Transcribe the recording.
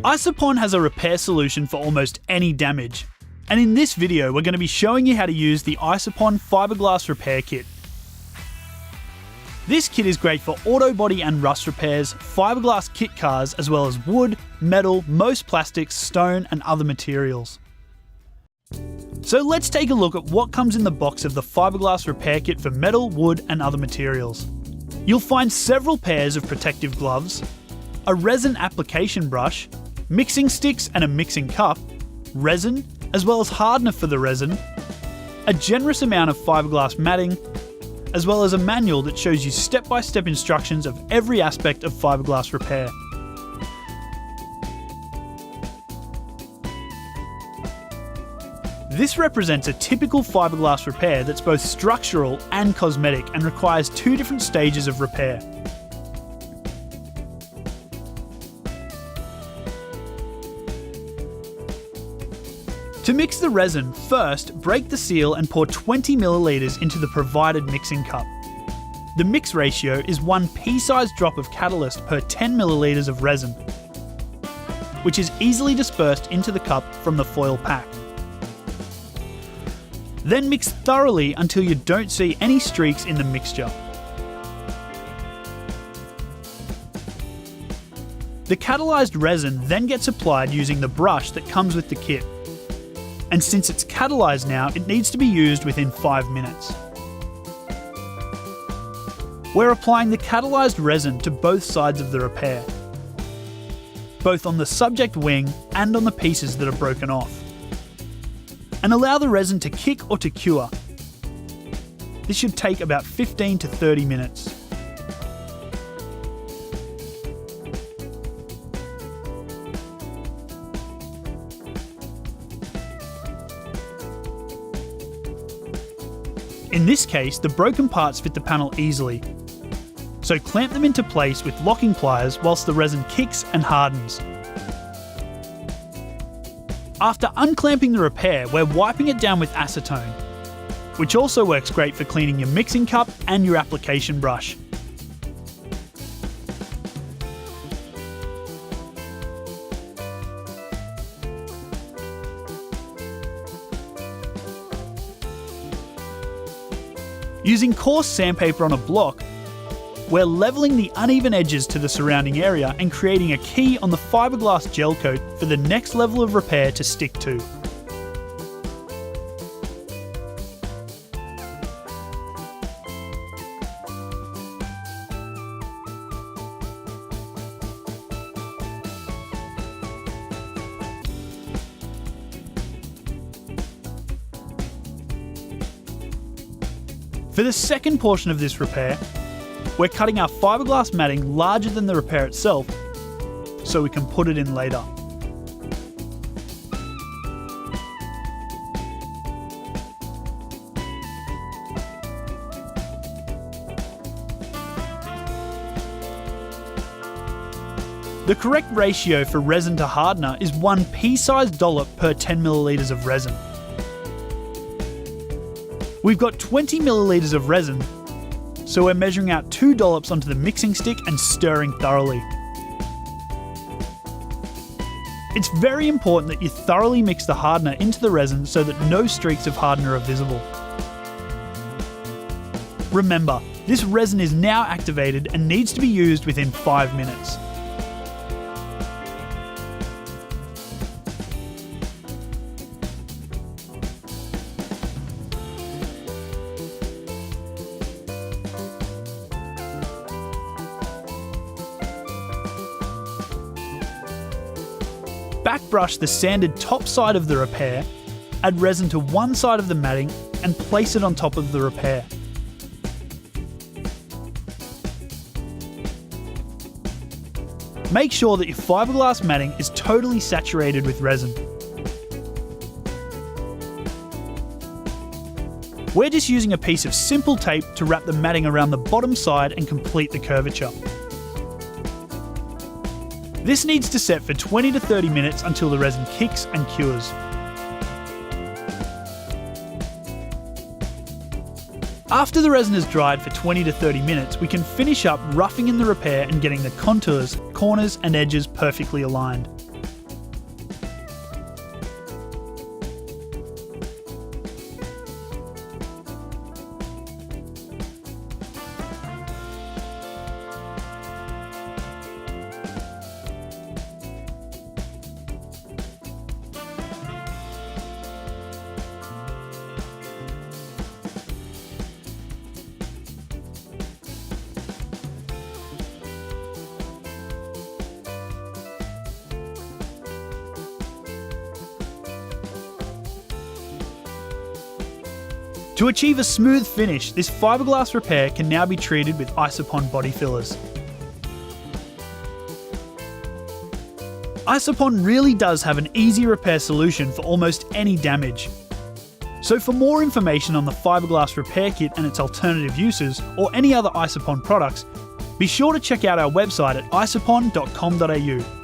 ISOPON has a repair solution for almost any damage, and in this video we're going to be showing you how to use the ISOPON Fibreglass repair kit. This kit is great for auto body and rust repairs, fiberglass kit cars, as well as wood, metal, most plastics, stone and other materials. So let's take a look at what comes in the box of the fiberglass repair kit for metal, wood and other materials. You'll find several pairs of protective gloves, a resin application brush, mixing sticks and a mixing cup, resin, as well as hardener for the resin, a generous amount of fiberglass matting, as well as a manual that shows you step-by-step instructions of every aspect of fiberglass repair. This represents a typical fiberglass repair that's both structural and cosmetic and requires two different stages of repair. To mix the resin, first break the seal and pour 20 milliliters into the provided mixing cup. The mix ratio is 1 pea-sized drop of catalyst per 10 milliliters of resin, which is easily dispersed into the cup from the foil pack. Then mix thoroughly until you don't see any streaks in the mixture. The catalyzed resin then gets applied using the brush that comes with the kit. And since it's catalyzed now, it needs to be used within 5 minutes. We're applying the catalyzed resin to both sides of the repair, both on the subject wing and on the pieces that are broken off. And allow the resin to kick or to cure. This should take about 15 to 30 minutes. In this case, the broken parts fit the panel easily, so clamp them into place with locking pliers whilst the resin kicks and hardens. After unclamping the repair, we're wiping it down with acetone, which also works great for cleaning your mixing cup and your application brush. Using coarse sandpaper on a block, we're levelling the uneven edges to the surrounding area and creating a key on the fiberglass gel coat for the next level of repair to stick to. For the second portion of this repair, we're cutting our fiberglass matting larger than the repair itself, so we can put it in later. The correct ratio for resin to hardener is 1 pea-sized dollop per 10 milliliters of resin. We've got 20 milliliters of resin, so we're measuring out 2 dollops onto the mixing stick and stirring thoroughly. It's very important that you thoroughly mix the hardener into the resin so that no streaks of hardener are visible. Remember, this resin is now activated and needs to be used within 5 minutes. Backbrush the sanded top side of the repair, add resin to one side of the matting and place it on top of the repair. Make sure that your fiberglass matting is totally saturated with resin. We're just using a piece of simple tape to wrap the matting around the bottom side and complete the curvature. This needs to set for 20 to 30 minutes until the resin kicks and cures. After the resin has dried for 20 to 30 minutes, we can finish up roughing in the repair and getting the contours, corners and edges perfectly aligned. To achieve a smooth finish, this fiberglass repair can now be treated with ISOPON body fillers. ISOPON really does have an easy repair solution for almost any damage. So for more information on the fiberglass repair kit and its alternative uses, or any other ISOPON products, be sure to check out our website at isopon.com.au.